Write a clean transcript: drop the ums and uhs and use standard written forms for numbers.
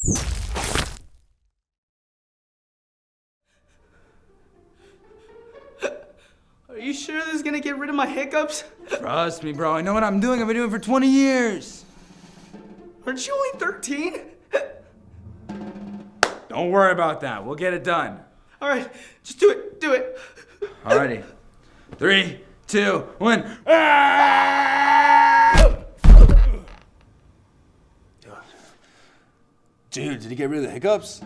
Are you sure this is gonna get rid of my hiccups? Trust me, bro. I know what I'm doing. I've been doing it for 20 years. Aren't you only 13? Don't worry about that. We'll get it done. All right, just do it. Do it. Alrighty. 3, 2, 1. Ah! Dude, did he get rid of the hiccups?